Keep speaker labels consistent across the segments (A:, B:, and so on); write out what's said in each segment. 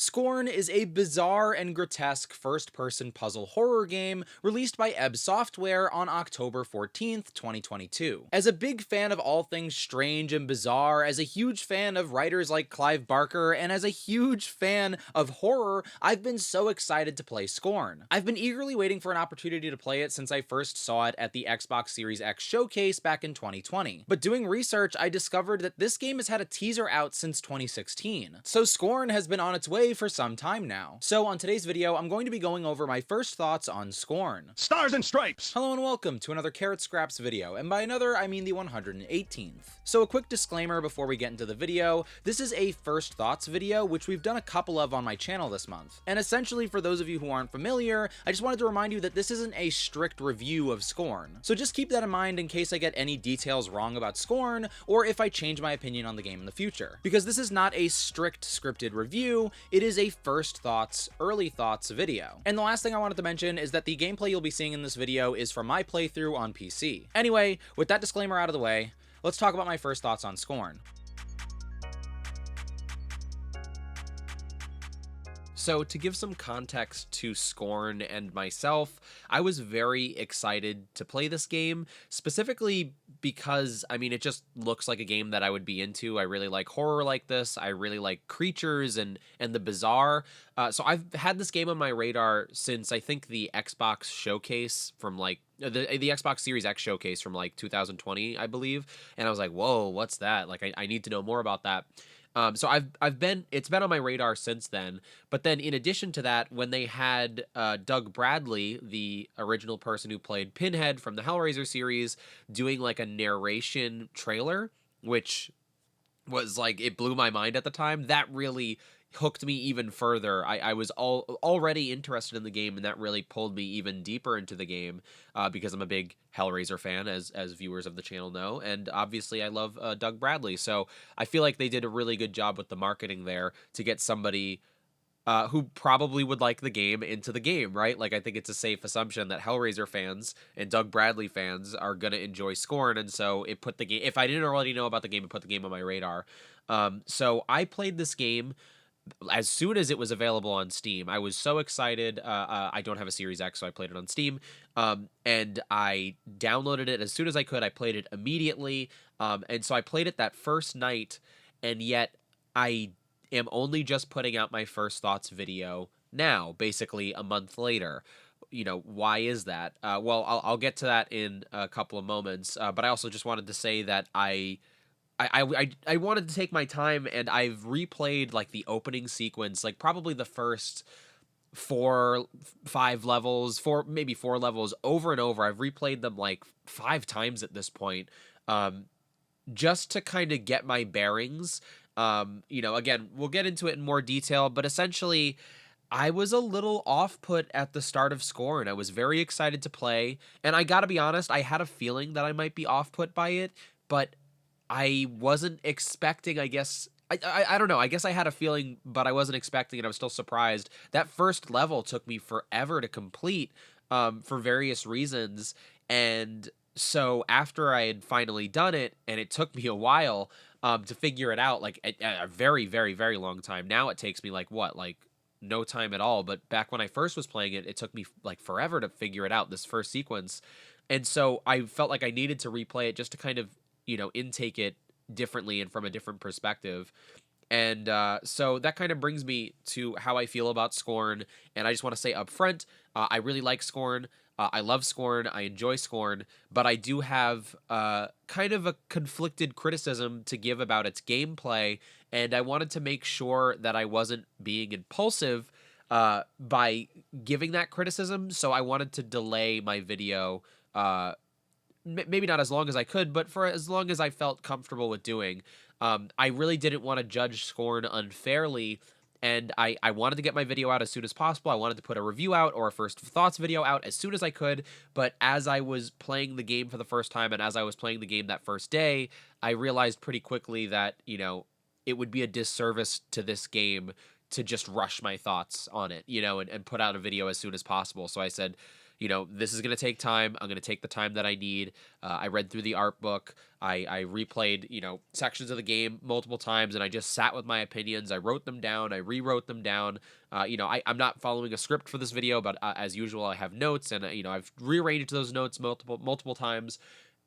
A: Scorn is a bizarre and grotesque first-person puzzle horror game released by Ebb Software on October 14th, 2022. As a big fan of all things strange and bizarre, as a huge fan of writers like Clive Barker, and as a huge fan of horror, I've been so excited to play Scorn. I've been eagerly waiting for an opportunity to play it since I first saw it at the Xbox Series X showcase back in 2020. But doing research, I discovered that this game has had a teaser out since 2016. So Scorn has been on its way for some time now. So on today's video, I'm going to be going over my first thoughts on Scorn.
B: Stars and Stripes!
A: Hello and welcome to another Carrot Scraps video, and by another, I mean the 118th. So a quick disclaimer before we get into the video, this is a first thoughts video, which we've done a couple of on my channel this month. And essentially, for those of you who aren't familiar, I just wanted to remind you that this isn't a strict review of Scorn. So just keep that in mind in case I get any details wrong about Scorn, or if I change my opinion on the game in the future. Because this is not a strict scripted review, it is a first thoughts, early thoughts video. And the last thing I wanted to mention is that the gameplay you'll be seeing in this video is from my playthrough on PC. Anyway, with that disclaimer out of the way, let's talk about my first thoughts on Scorn.
C: So to give some context to Scorn and myself, I was very excited to play this game, specifically because, I mean, it just looks like a game that I would be into. I really like horror like this. I really like creatures and the bizarre. So I've had this game on my radar since I think the Xbox showcase from like the Xbox Series X showcase from like 2020, I believe. And I was like, whoa, what's that? Like, I need to know more about that. So it's been on my radar since then. But then in addition to that, when they had Doug Bradley, the original person who played Pinhead from the Hellraiser series, doing like a narration trailer, which was like, it blew my mind at the time, that really hooked me even further. I was already interested in the game, and that really pulled me even deeper into the game because I'm a big Hellraiser fan, as viewers of the channel know, and obviously I love Doug Bradley. So I feel like they did a really good job with the marketing there to get somebody who probably would like the game into the game, right? Like, I think it's a safe assumption that Hellraiser fans and Doug Bradley fans are going to enjoy Scorn, and so it put the game, if I didn't already know about the game, it put the game on my radar. So I played this game as soon as it was available on Steam. I was so excited. I don't have a Series X, so I played it on Steam. And I downloaded it as soon as I could. I played it immediately. And so I played it that first night, and yet I am only just putting out my first thoughts video now, basically a month later. You know, why is that? Well, I'll get to that in a couple of moments. But I also just wanted to say that I wanted to take my time, and I've replayed like the opening sequence, like probably the first 5 levels, maybe 4 levels over and over. I've replayed them like 5 times at this point, just to kind of get my bearings. You know, again, we'll get into it in more detail, but essentially I was a little off-put at the start of Scorn. I was very excited to play, and I gotta be honest, I had a feeling that I might be off-put by it, but I wasn't expecting, I guess. I don't know. I guess I had a feeling, but I wasn't expecting it. I was still surprised. That first level took me forever to complete for various reasons. And so after I had finally done it, and it took me a while to figure it out, like a very, very, very long time. Now it takes me like no time at all. But back when I first was playing it, it took me like forever to figure it out, this first sequence. And so I felt like I needed to replay it just to kind of, you know, intake it differently and from a different perspective. And so that kind of brings me to how I feel about Scorn. And I just want to say up front, I really like Scorn. I love Scorn. I enjoy Scorn. But I do have kind of a conflicted criticism to give about its gameplay. And I wanted to make sure that I wasn't being impulsive by giving that criticism. So I wanted to delay my video maybe not as long as I could, but for as long as I felt comfortable with doing. I really didn't want to judge Scorn unfairly, and I wanted to get my video out as soon as possible. I wanted to put a review out or a first thoughts video out as soon as I could, but as I was playing the game for the first time and as I was playing the game that first day, I realized pretty quickly that, you know, it would be a disservice to this game to just rush my thoughts on it, you know, and put out a video as soon as possible. So I said, this is going to take time. I'm going to take the time that I need. I read through the art book. I replayed, sections of the game multiple times, and I just sat with my opinions. I wrote them down. I rewrote them down. I'm not following a script for this video, but as usual, I have notes, and I've rearranged those notes multiple times.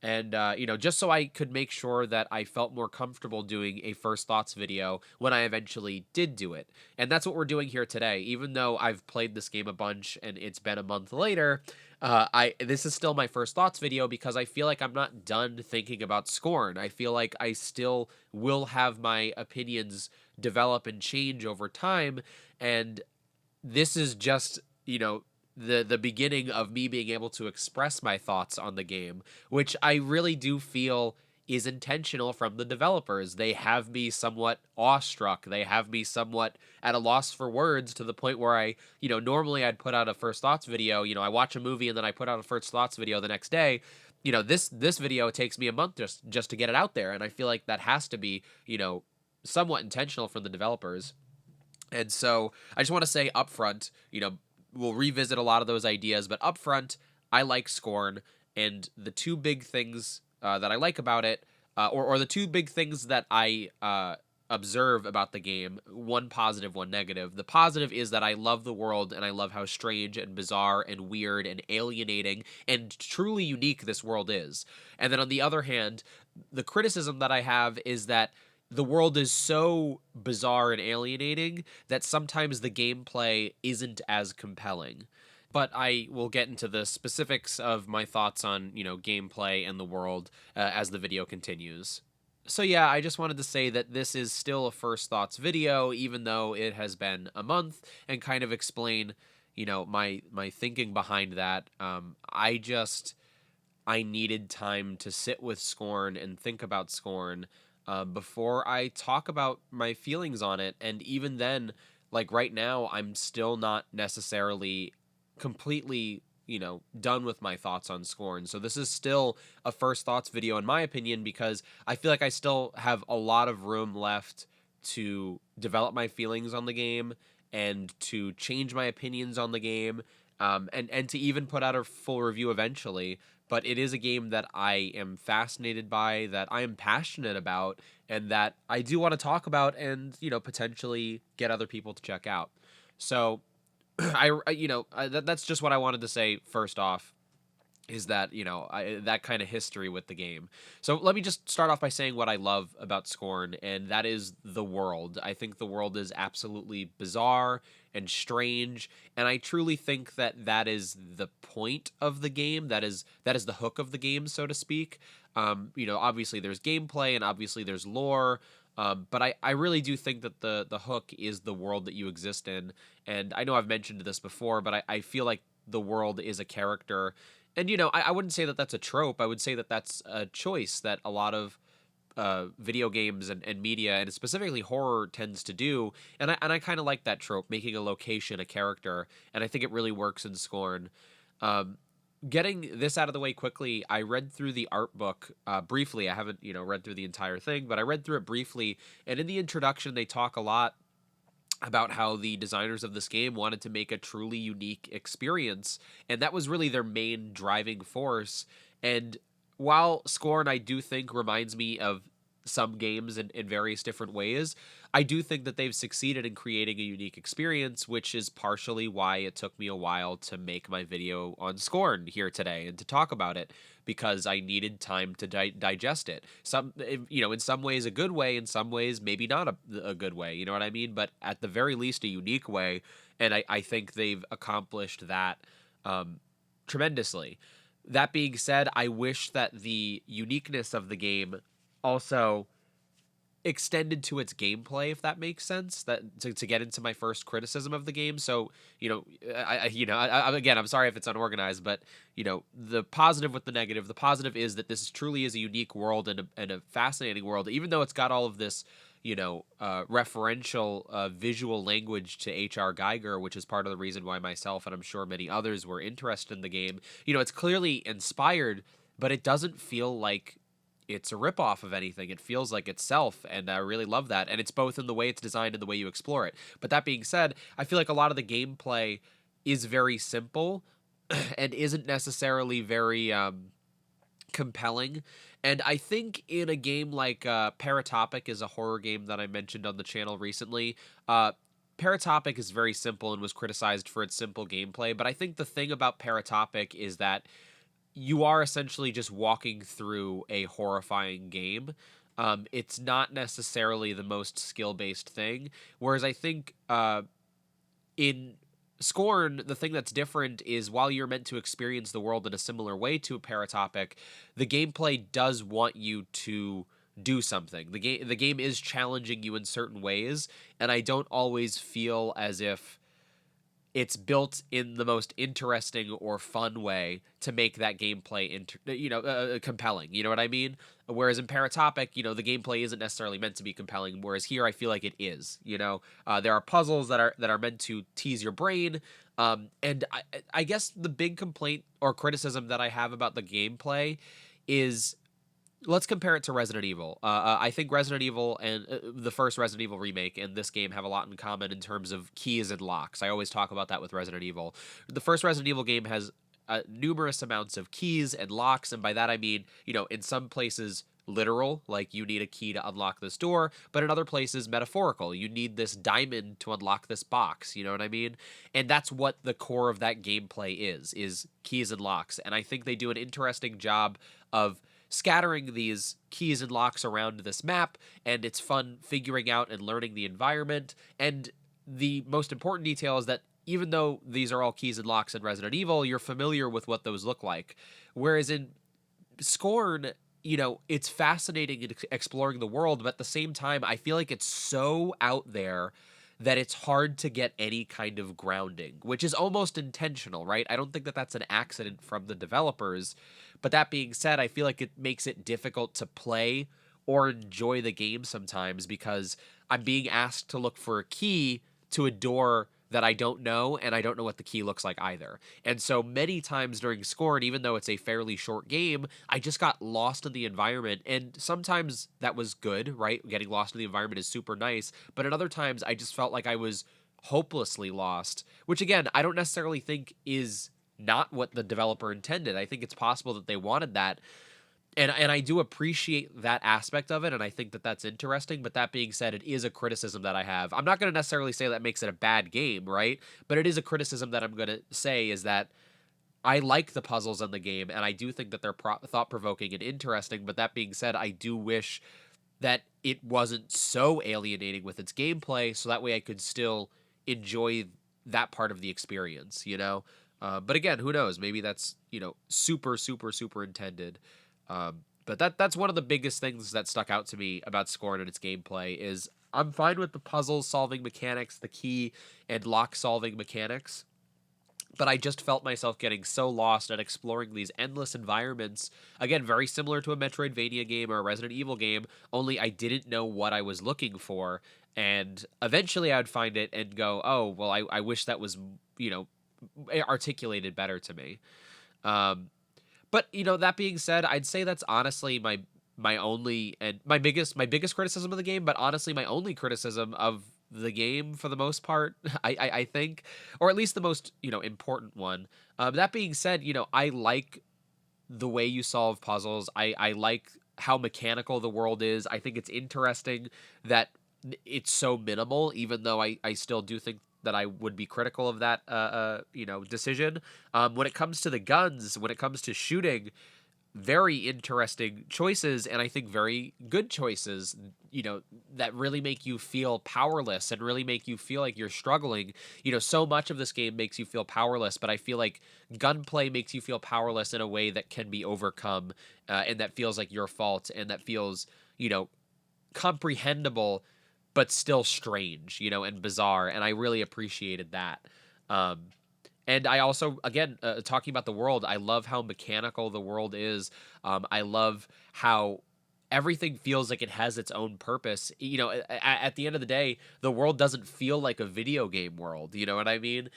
C: And, just so I could make sure that I felt more comfortable doing a first thoughts video when I eventually did do it. And that's what we're doing here today. Even though I've played this game a bunch and it's been a month later, this is still my first thoughts video because I feel like I'm not done thinking about Scorn. I feel like I still will have my opinions develop and change over time. And this is just, the beginning of me being able to express my thoughts on the game, which I really do feel is intentional from the developers. They have me somewhat awestruck. They have me somewhat at a loss for words to the point where normally I'd put out a first thoughts video. I watch a movie and then I put out a first thoughts video the next day. This video takes me a month just to get it out there. And I feel like that has to be, somewhat intentional from the developers. And so I just want to say upfront, we'll revisit a lot of those ideas, but up front, I like Scorn, and the two big things that I like about it, or the two big things that I observe about the game, one positive, one negative. The positive is that I love the world, and I love how strange and bizarre and weird and alienating and truly unique this world is. And then on the other hand, the criticism that I have is that the world is so bizarre and alienating that sometimes the gameplay isn't as compelling. But I will get into the specifics of my thoughts on, gameplay and the world as the video continues. So yeah, I just wanted to say that this is still a first thoughts video, even though it has been a month, and kind of explain, my thinking behind that. I needed time to sit with Scorn and think about Scorn before I talk about my feelings on it. And even then, like right now, I'm still not necessarily completely, done with my thoughts on Scorn. So this is still a first thoughts video, in my opinion, because I feel like I still have a lot of room left to develop my feelings on the game and to change my opinions on the game, and to even put out a full review eventually. But it is a game that I am fascinated by, that I am passionate about, and that I do want to talk about and, potentially get other people to check out. So that's just what I wanted to say first off, is that, that kind of history with the game. So let me just start off by saying what I love about Scorn, and that is the world. I think the world is absolutely bizarre and strange, and I truly think that that is the point of the game. That is the hook of the game, so to speak. Obviously there's gameplay and obviously there's lore, but I really do think that the hook is the world that you exist in. And I know I've mentioned this before, but I feel like the world is a character. And, I wouldn't say that that's a trope. I would say that that's a choice that a lot of video games and media, and specifically horror, tends to do. And I kind of like that trope, making a location a character. And I think it really works in Scorn. Getting this out of the way quickly, I read through the art book briefly. I haven't, read through the entire thing, but I read through it briefly. And in the introduction, they talk a lot about how the designers of this game wanted to make a truly unique experience, and that was really their main driving force. And while Scorn, I do think, reminds me of some games in various different ways, I do think that they've succeeded in creating a unique experience, which is partially why it took me a while to make my video on Scorn here today and to talk about it, because I needed time to digest it. In some ways a good way, in some ways maybe not a good way, you know what I mean? But at the very least a unique way, and I think they've accomplished that tremendously. That being said, I wish that the uniqueness of the game also extended to its gameplay, if that makes sense. That to get into my first criticism of the game. So again, I'm sorry if it's unorganized, but the positive with the negative. The positive is that this truly is a unique world and a fascinating world, even though it's got all of this referential visual language to H.R. Geiger, which is part of the reason why myself and I'm sure many others were interested in the game. It's clearly inspired, but it doesn't feel like it's a ripoff of anything. It feels like itself, and I really love that. And it's both in the way it's designed and the way you explore it. But that being said, I feel like a lot of the gameplay is very simple, and isn't necessarily very compelling. And I think in a game like Paratopic is a horror game that I mentioned on the channel recently. Paratopic is very simple and was criticized for its simple gameplay, but I think the thing about Paratopic is that you are essentially just walking through a horrifying game. It's not necessarily the most skill based thing. Whereas I think in Scorn, the thing that's different is while you're meant to experience the world in a similar way to a Paratopic, the gameplay does want you to do something. The game is challenging you in certain ways, and I don't always feel as if it's built in the most interesting or fun way to make that gameplay compelling. You know what I mean? Whereas in Paratopic, the gameplay isn't necessarily meant to be compelling. Whereas here, I feel like it is. There are puzzles that are meant to tease your brain. And I guess the big complaint or criticism that I have about the gameplay is, let's compare it to Resident Evil. I think Resident Evil and the first Resident Evil remake and this game have a lot in common in terms of keys and locks. I always talk about that with Resident Evil. The first Resident Evil game has numerous amounts of keys and locks, and by that I mean, in some places literal, like you need a key to unlock this door, but in other places metaphorical. You need this diamond to unlock this box, you know what I mean? And that's what the core of that gameplay is keys and locks. And I think they do an interesting job of scattering these keys and locks around this map, and it's fun figuring out and learning the environment. And the most important detail is that even though these are all keys and locks in Resident Evil, you're familiar with what those look like. Whereas in Scorn, it's fascinating in exploring the world, but at the same time, I feel like it's so out there that it's hard to get any kind of grounding, which is almost intentional, right? I don't think that that's an accident from the developers. But that being said, I feel like it makes it difficult to play or enjoy the game sometimes because I'm being asked to look for a key to a door that I don't know, and I don't know what the key looks like either. And so many times during Scorn, even though it's a fairly short game, I just got lost in the environment. And sometimes that was good, right? Getting lost in the environment is super nice. But at other times, I just felt like I was hopelessly lost, which again, I don't necessarily think is not what the developer intended. I think it's possible that they wanted that. And I do appreciate that aspect of it, and I think that that's interesting. But that being said, it is a criticism that I have. I'm not going to necessarily say that makes it a bad game, right? But it is a criticism that I'm going to say is that I like the puzzles in the game, and I do think that they're thought-provoking and interesting. But that being said, I do wish that it wasn't so alienating with its gameplay, so that way I could still enjoy that part of the experience. But again, who knows? Maybe that's, super, super, super intended. But that's one of the biggest things that stuck out to me about Scorn and its gameplay is I'm fine with the puzzle solving mechanics, the key and lock solving mechanics, but I just felt myself getting so lost at exploring these endless environments. Again, very similar to a Metroidvania game or a Resident Evil game, only I didn't know what I was looking for. And eventually I would find it and go, oh, well, I wish that was, articulated better to me. But that being said, I'd say that's honestly my only and my biggest criticism of the game, but honestly my only criticism of the game for the most part. I think, or at least the most important one. That being said, I like the way you solve puzzles. I like how mechanical the world is. I think it's interesting that it's so minimal, even though I still do think that I would be critical of that, decision. When it comes to the guns, when it comes to shooting, very interesting choices, and I think very good choices, that really make you feel powerless and really make you feel like you're struggling. So much of this game makes you feel powerless, but I feel like gunplay makes you feel powerless in a way that can be overcome, and that feels like your fault, and that feels, comprehensible but still strange, and bizarre. And I really appreciated that. And I also, again, talking about the world, I love how mechanical the world is. I love how everything feels like it has its own purpose. At the end of the day, the world doesn't feel like a video game world. You know what I mean?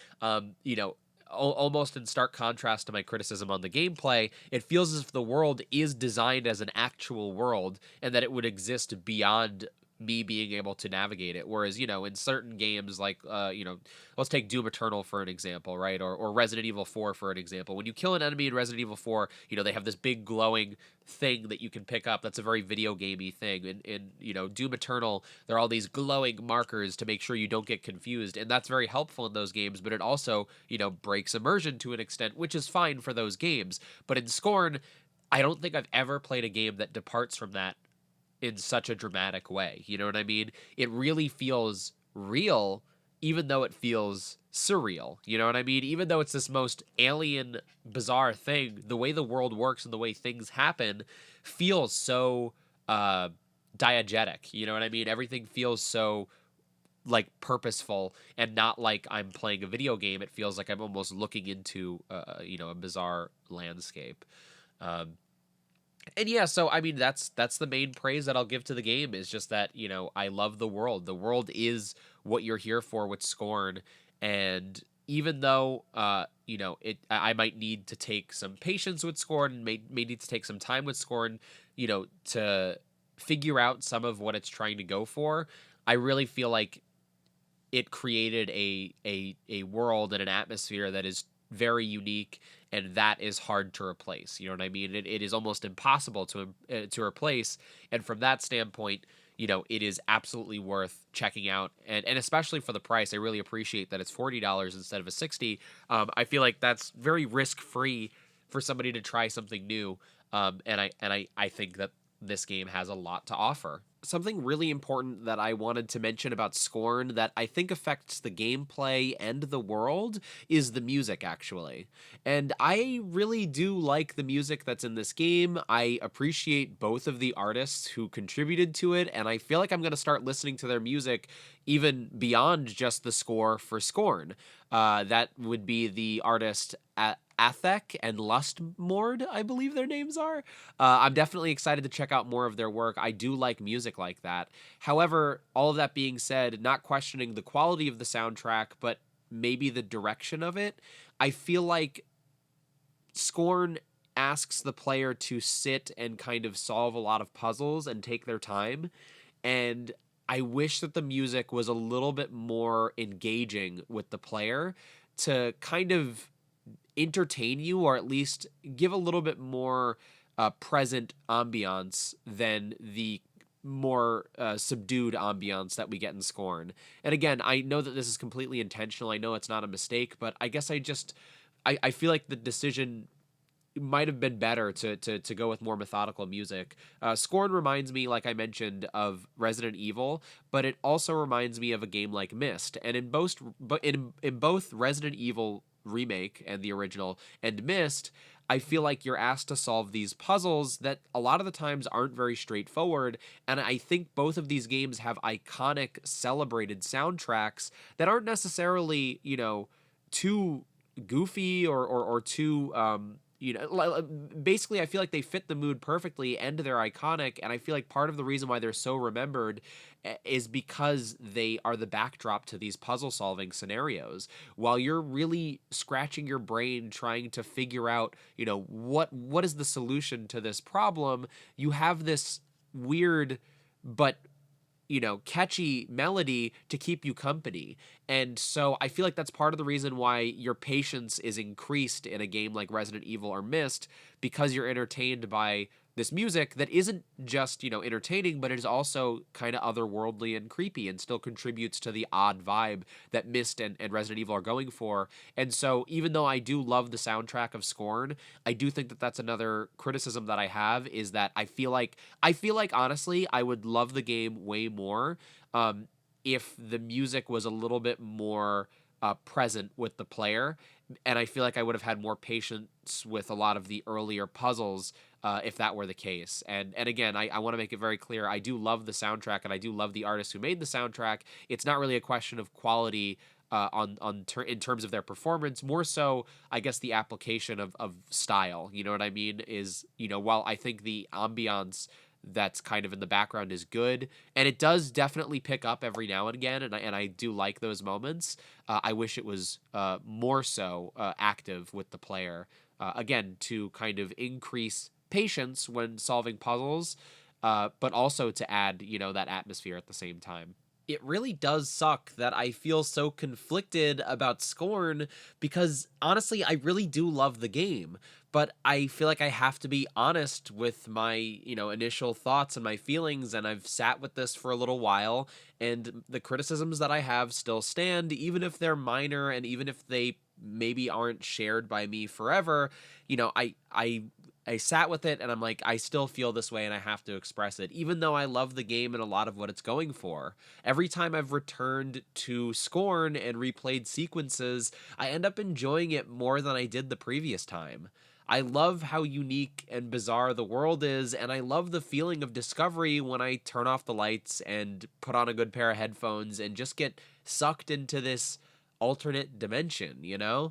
C: Almost in stark contrast to my criticism on the gameplay, it feels as if the world is designed as an actual world and that it would exist beyond me being able to navigate it. Whereas, in certain games like let's take Doom Eternal for an example, right? Or Resident Evil 4 for an example. When you kill an enemy in Resident Evil 4, they have this big glowing thing that you can pick up. That's a very video gamey thing. In Doom Eternal, there are all these glowing markers to make sure you don't get confused, and that's very helpful in those games, but it also, breaks immersion to an extent, which is fine for those games. But in Scorn, I don't think I've ever played a game that departs from that in such a dramatic way. You know what I mean? It really feels real, even though it feels surreal. You know what I mean? Even though it's this most alien, bizarre thing, the way the world works and the way things happen feels so diegetic. You know what I mean? Everything feels so like purposeful and not like I'm playing a video game. It feels like I'm almost looking into a bizarre landscape. And yeah, so I mean that's the main praise that I'll give to the game, is just that, I love the world. The world is what you're here for with Scorn, and even though I might need to take some patience with Scorn, and may need to take some time with Scorn, to figure out some of what it's trying to go for, I really feel like it created a world and an atmosphere that is very unique, and that is hard to replace. You know what I mean? It is almost impossible to replace, and from that standpoint, it is absolutely worth checking out, and especially for the price. I really appreciate that it's $40 instead of a 60. I feel like that's very risk free for somebody to try something new, and I think that this game has a lot to offer. Something really important that I wanted to mention about Scorn that I think affects the gameplay and the world is the music, actually. And I really do like the music that's in this game. I appreciate both of the artists who contributed to it, and I feel like I'm going to start listening to their music even beyond just the score for Scorn. That would be the artist Athek and Lustmord, I believe their names are. I'm definitely excited to check out more of their work. I do like music like that. However, all of that being said, not questioning the quality of the soundtrack, but maybe the direction of it, I feel like Scorn asks the player to sit and kind of solve a lot of puzzles and take their time. And I wish that the music was a little bit more engaging with the player to kind of entertain you, or at least give a little bit more present ambiance than the more subdued ambiance that we get in Scorn. And again, I know that this is completely intentional. I know it's not a mistake, but I guess I feel like the decision might have been better to go with more methodical music. Scorn reminds me, like I mentioned, of Resident Evil, but it also reminds me of a game like Myst. And in both Resident Evil remake and the original and Myst, I feel like you're asked to solve these puzzles that a lot of the times aren't very straightforward. And I think both of these games have iconic, celebrated soundtracks that aren't necessarily, too goofy or too basically I feel like they fit the mood perfectly and they're iconic, and I feel like part of the reason why they're so remembered is because they are the backdrop to these puzzle solving scenarios. While you're really scratching your brain trying to figure out, what is the solution to this problem, you have this weird but catchy melody to keep you company. And so I feel like that's part of the reason why your patience is increased in a game like Resident Evil or Myst, because you're entertained by this music that isn't just, entertaining, but it is also kind of otherworldly and creepy and still contributes to the odd vibe that Myst and Resident Evil are going for. And so even though I do love the soundtrack of Scorn, I do think that that's another criticism that I have, is that I feel like honestly, I would love the game way more if the music was a little bit more present with the player. And I feel like I would have had more patience with a lot of the earlier puzzles if that were the case. And again, I want to make it very clear, I do love the soundtrack and I do love the artists who made the soundtrack. It's not really a question of quality in terms of their performance, more so I guess the application of style. You know what I mean? Is, while I think the ambiance that's kind of in the background is good, and it does definitely pick up every now and again, and I do like those moments. I wish it was more so active with the player, again, to kind of increase patience when solving puzzles, but also to add, that atmosphere at the same time. It really does suck that I feel so conflicted about Scorn because honestly, I really do love the game, but I feel like I have to be honest with my, initial thoughts and my feelings. And I've sat with this for a little while, and the criticisms that I have still stand, even if they're minor and even if they maybe aren't shared by me forever. I sat with it and I'm like, I still feel this way and I have to express it, even though I love the game and a lot of what it's going for. Every time I've returned to Scorn and replayed sequences, I end up enjoying it more than I did the previous time. I love how unique and bizarre the world is, and I love the feeling of discovery when I turn off the lights and put on a good pair of headphones and just get sucked into this alternate dimension.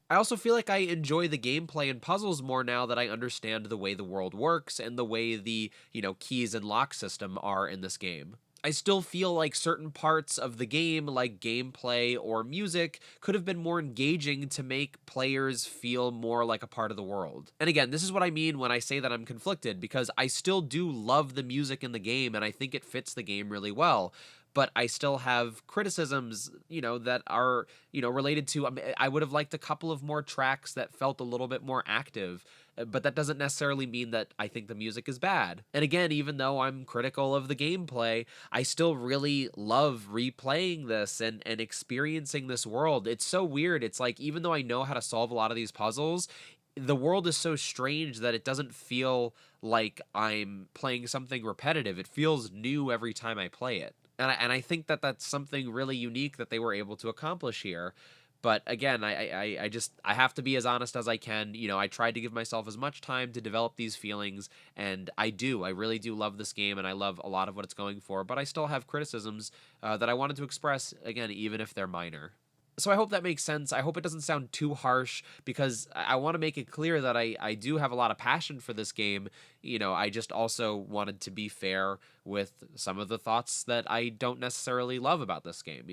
C: I also feel like I enjoy the gameplay and puzzles more now that I understand the way the world works and the way the, keys and lock system are in this game. I still feel like certain parts of the game, like gameplay or music, could have been more engaging to make players feel more like a part of the world. And again, this is what I mean when I say that I'm conflicted, because I still do love the music in the game and I think it fits the game really well. But I still have criticisms, that are, related to, I would have liked a couple of more tracks that felt a little bit more active, but that doesn't necessarily mean that I think the music is bad. And again, even though I'm critical of the gameplay, I still really love replaying this and experiencing this world. It's so weird. It's like, even though I know how to solve a lot of these puzzles, the world is so strange that it doesn't feel like I'm playing something repetitive. It feels new every time I play it. And I think that that's something really unique that they were able to accomplish here. But again, I have to be as honest as I can. I tried to give myself as much time to develop these feelings, and I really do love this game, and I love a lot of what it's going for. But I still have criticisms that I wanted to express, again, even if they're minor. So I hope that makes sense. I hope it doesn't sound too harsh, because I want to make it clear that I do have a lot of passion for this game. I just also wanted to be fair with some of the thoughts that I don't necessarily love about this game,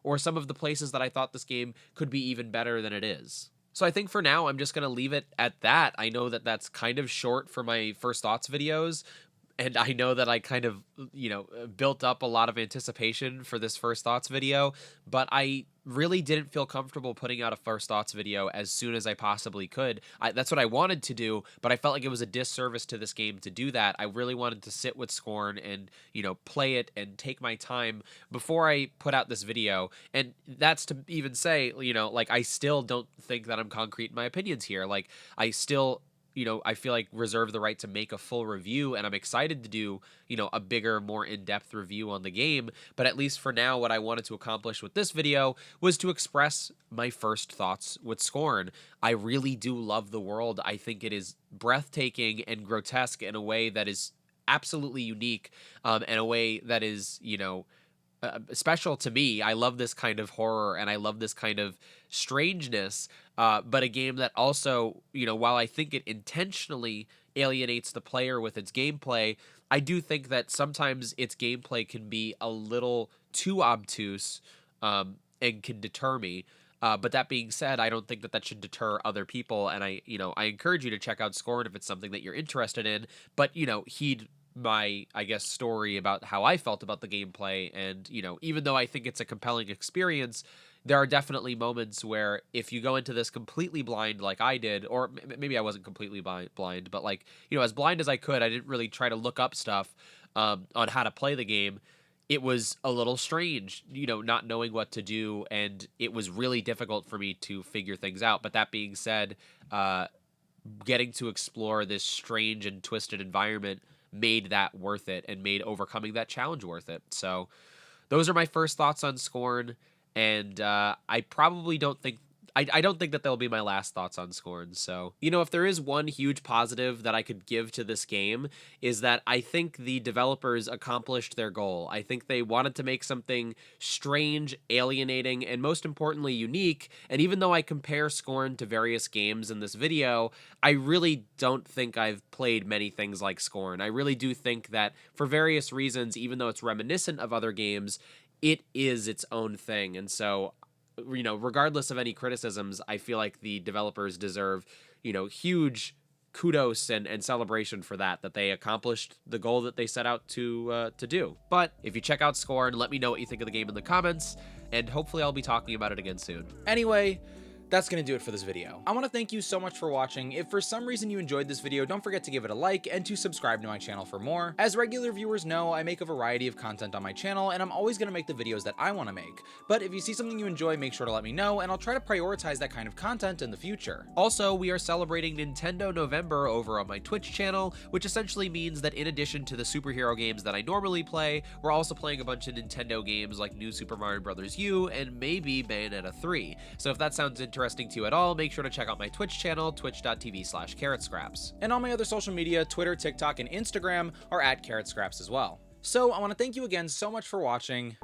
C: or some of the places that I thought this game could be even better than it is. So I think for now, I'm just going to leave it at that. I know that that's kind of short for my first thoughts videos, and I know that I kind of, built up a lot of anticipation for this first thoughts video, but I really didn't feel comfortable putting out a first thoughts video as soon as I possibly could. That's what I wanted to do, but I felt like it was a disservice to this game to do that. I really wanted to sit with Scorn and, play it and take my time before I put out this video. And that's to even say, like, I still don't think that I'm concrete in my opinions here. Like, I still, I feel like reserve the right to make a full review, and I'm excited to do, a bigger, more in-depth review on the game. But at least for now, what I wanted to accomplish with this video was to express my first thoughts with Scorn. I really do love the world. I think it is breathtaking and grotesque in a way that is absolutely unique, and a way that is, special to me. I love this kind of horror and I love this kind of strangeness, but a game that also, while I think it intentionally alienates the player with its gameplay, I do think that sometimes its gameplay can be a little too obtuse, and can deter me. But that being said, I don't think that that should deter other people, and I encourage you to check out Scorn if it's something that you're interested in. But heed my, I guess, story about how I felt about the gameplay. And, even though I think it's a compelling experience, there are definitely moments where if you go into this completely blind like I did, or maybe I wasn't completely blind, but like, as blind as I could, I didn't really try to look up stuff on how to play the game. It was a little strange, not knowing what to do, and it was really difficult for me to figure things out. But that being said, getting to explore this strange and twisted environment made that worth it and made overcoming that challenge worth it. So those are my first thoughts on Scorn, and I probably don't think I don't think that they'll be my last thoughts on Scorn. So, if there is one huge positive that I could give to this game, is that I think the developers accomplished their goal. I think they wanted to make something strange, alienating, and most importantly, unique. And even though I compare Scorn to various games in this video, I really don't think I've played many things like Scorn. I really do think that for various reasons, even though it's reminiscent of other games, it is its own thing. And so, regardless of any criticisms, I feel like the developers deserve, huge kudos and celebration for that they accomplished the goal that they set out to do. But if you check out Scorn, let me know what you think of the game in the comments, and hopefully I'll be talking about it again soon.
A: Anyway, that's gonna do it for this video. I want to thank you so much for watching. If for some reason you enjoyed this video, don't forget to give it a like and to subscribe to my channel for more. As regular viewers know, I make a variety of content on my channel, and I'm always gonna make the videos that I want to make. But if you see something you enjoy, make sure to let me know, and I'll try to prioritize that kind of content in the future.
C: Also, we are celebrating Nintendo November over on my Twitch channel, which essentially means that in addition to the superhero games that I normally play, we're also playing a bunch of Nintendo games like New Super Mario Bros. U and maybe Bayonetta 3. So if that sounds interesting to you at all, make sure to check out my Twitch channel, twitch.tv/carrotscraps.
A: And all my other social media, Twitter, TikTok, and Instagram are at carrotscraps as well. So I want to thank you again so much for watching,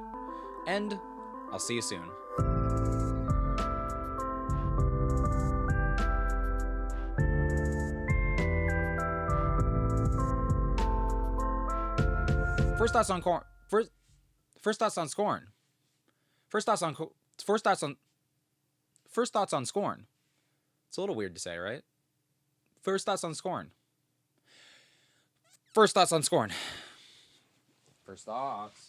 A: and I'll see you soon. First thoughts on Scorn. First thoughts on Scorn. First thoughts on Scorn. It's a little weird to say, right? First thoughts on Scorn. First thoughts on Scorn. First thoughts.